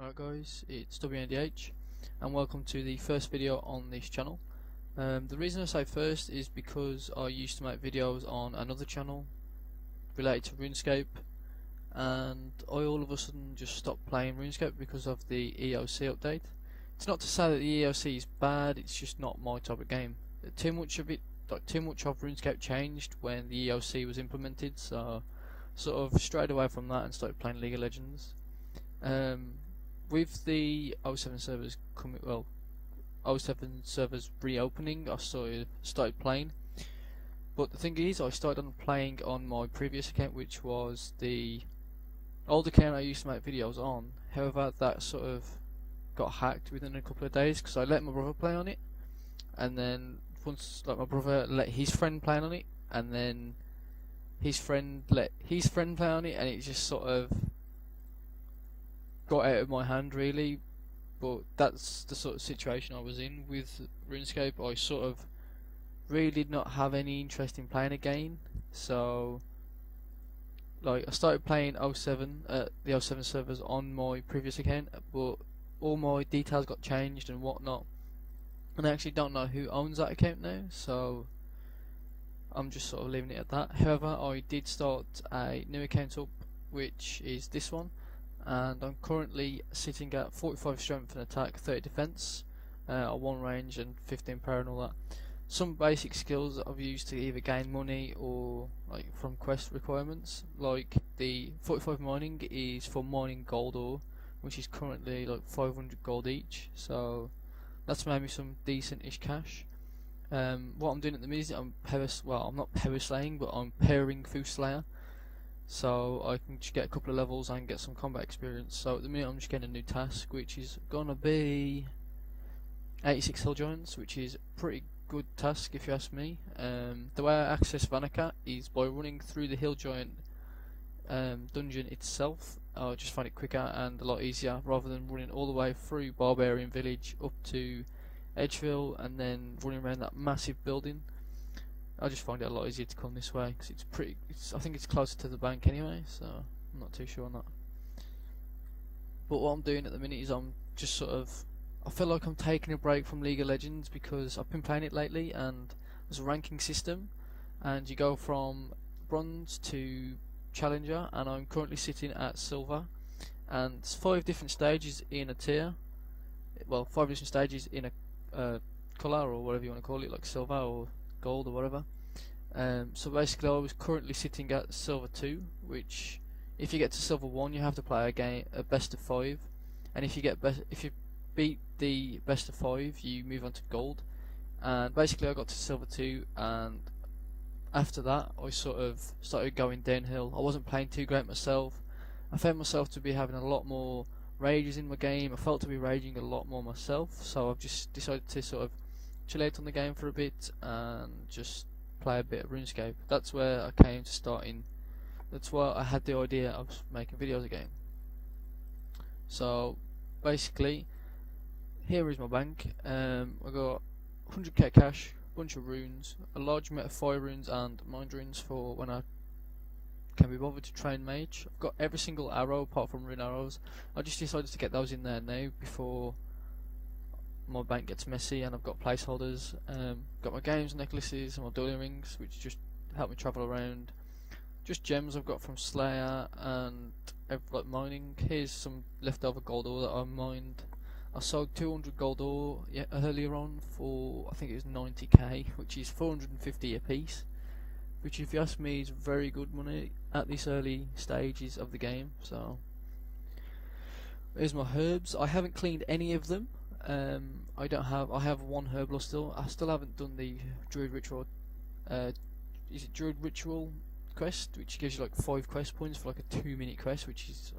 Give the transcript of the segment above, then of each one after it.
Alright guys, it's Wndh and welcome to the first video on this channel. The reason I say first is because I used to make videos on another channel related to RuneScape, and I all of a sudden just stopped playing RuneScape because of the EOC update. It's not to say that the EOC is bad, it's just not my type of game. Too much of RuneScape changed when the EOC was implemented, so sort of strayed away from that and started playing League of Legends. With the 07 servers coming, 07 servers reopening, I started playing. But the thing is, I started playing on my previous account, which was the old account I used to make videos on. However, that sort of got hacked within a couple of days because I let my brother play on it, and then once my brother let his friend play on it, and then his friend let his friend play on it, and it just sort of got out of my hand really. But that's the sort of situation I was in with RuneScape. I sort of really did not have any interest in playing again, so I started playing 07 the 07 servers on my previous account, but all my details got changed and whatnot, and I actually don't know who owns that account now, so I'm just sort of leaving it at that. However, I did start a new account up, which is this one, and I'm currently sitting at 45 strength and attack, 30 defense, 1 range and 15 power and all that. Some basic skills that I've used to either gain money or from quest requirements, like the 45 mining is for mining gold ore, which is currently 500 gold each, so that's made me some decent-ish cash. What I'm doing at the minute, I'm not power slaying, but I'm pairing Slayer, so I can just get a couple of levels and get some combat experience. So at the minute I'm just getting a new task, which is gonna be 86 hill giants, which is a pretty good task if you ask me. The way I access Wndh is by running through the hill giant dungeon itself. I just find it quicker and a lot easier rather than running all the way through Barbarian Village up to Edgeville and then running around that massive building. I just find it a lot easier to come this way because I think it's closer to the bank anyway, so I'm not too sure on that. But what I'm doing at the minute is I'm just I feel like I'm taking a break from League of Legends because I've been playing it lately, and there's a ranking system and you go from bronze to challenger, and I'm currently sitting at silver, and it's 5 different stages in a tier, 5 different stages in a colour or whatever you want to call it, like silver or gold or whatever. So basically I was currently sitting at silver 2, which if you get to silver 1 you have to play a best of 5, and if you beat the best of 5 you move on to gold. And basically I got to silver 2, and after that I sort of started going downhill. I wasn't playing too great myself. I found myself to be having a lot more rages in my game. I felt to be raging a lot more myself, so I've just decided to sort of chill out on the game for a bit and just play a bit of RuneScape. That's where I came to starting. That's why I had the idea of making videos again. So basically, here is my bank. I got 100k cash, bunch of runes, a large amount of fire runes and mind runes for when I can be bothered to train mage. I've got every single arrow apart from rune arrows. I just decided to get those in there now before my bank gets messy, and I've got placeholders. Got my games necklaces and my dueling rings, which just help me travel around. Just gems I've got from Slayer and mining. Here's some leftover gold ore that I mined. I sold 200 gold ore earlier on for, I think it was 90k, which is 450 a piece, which if you ask me is very good money at this early stages of the game. So here's my herbs. I haven't cleaned any of them. I have 1 herblore still. I still haven't done the Druid Ritual is it Druid Ritual quest, which gives you 5 quest points for a 2-minute quest, which is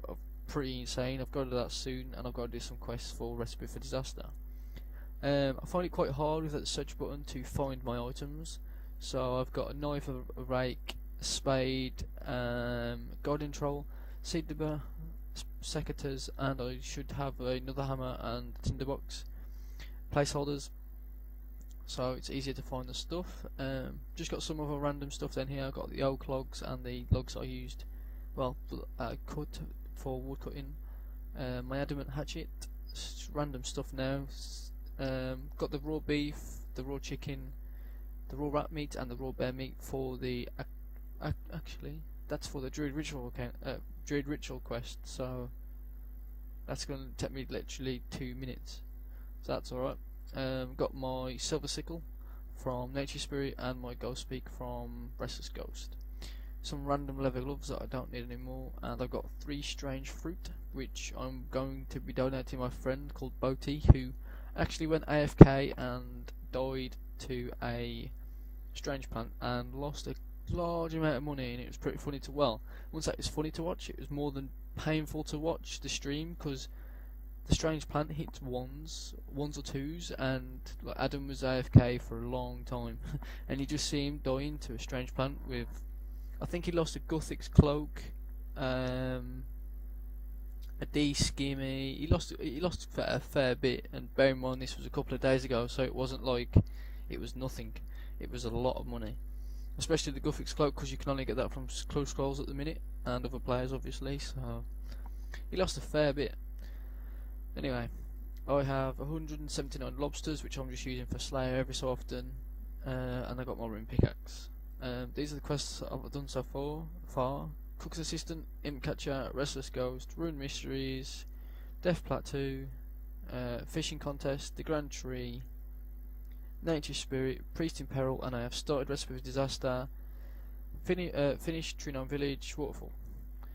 pretty insane. I've got to do that soon, and I've got to do some quests for Recipe for Disaster. I find it quite hard with that search button to find my items, so I've got a knife, a rake, a spade, guardian troll, seed dibber, secateurs, and I should have another hammer and tinderbox placeholders, so it's easier to find the stuff. Just got some other random stuff down here. I've got the oak logs and the logs I used cut for wood cutting, my adamant hatchet, random stuff now. Got the raw beef, the raw chicken, the raw rat meat, and the raw bear meat for the. Actually, that's for the Druid Ritual quest. So that's going to take me literally 2 minutes. So that's alright. Got my silver sickle from Nature Spirit and my ghost peak from Restless Ghost. Some random leather gloves that I don't need anymore, and I've got 3 strange fruit which I'm going to be donating to my friend called Boti, who actually went AFK and died to a strange plant and lost a large amount of money, and it was pretty funny to once that was funny to watch, it was more than painful to watch the stream, because the strange plant hit ones or twos, and like, Adam was AFK for a long time and you just see him dying to a strange plant with, I think he lost a Guthix cloak, a D skimmy. He lost a fair bit, and bear in mind this was a couple of days ago, so it wasn't like it was nothing. It was a lot of money, especially the Guthix cloak, because you can only get that from Close Scrolls at the minute, and other players obviously. So he lost a fair bit. Anyway, I have 179 lobsters, which I'm just using for Slayer every so often, and I got my rune pickaxe. These are the quests I've done so far. Cook's Assistant, Imp Catcher, Restless Ghost, Rune Mysteries, Death Plateau, Fishing Contest, The Grand Tree, Nature Spirit, Priest in Peril, and I have started Recipe of Disaster, finished Tree Gnome Village, Waterfall.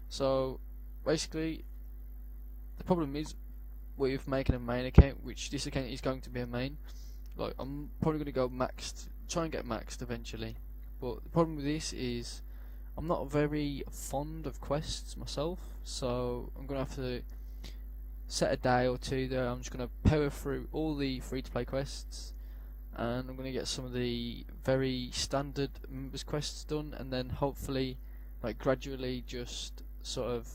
So basically, the problem is with making a main account, which this account is going to be a main. Like, I'm probably going to go maxed, try and get maxed eventually. But the problem with this is I'm not very fond of quests myself, so I'm going to have to set a day or two there. I'm just going to power through all the free-to-play quests, and I'm going to get some of the very standard members quests done, and then hopefully, like, gradually just sort of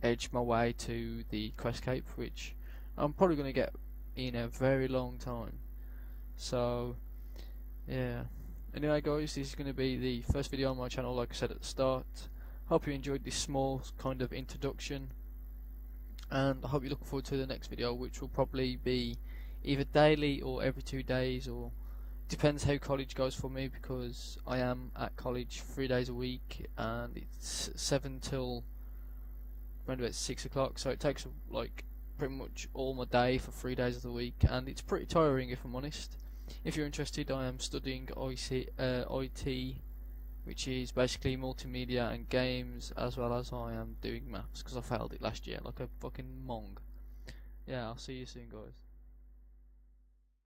edge my way to the quest cape, which I'm probably going to get in a very long time. So yeah, anyway guys, this is going to be the first video on my channel, like I said at the start. Hope you enjoyed this small kind of introduction, and I hope you're looking forward to the next video, which will probably be either daily or every 2 days, or depends how college goes for me, because I am at college 3 days a week, and it's 7 till around about 6 o'clock, so it takes like pretty much all my day for 3 days of the week, and it's pretty tiring if I'm honest. If you're interested, I am studying IT, which is basically multimedia and games, as well as I am doing maths, because I failed it last year like a fucking mong. Yeah, I'll see you soon guys.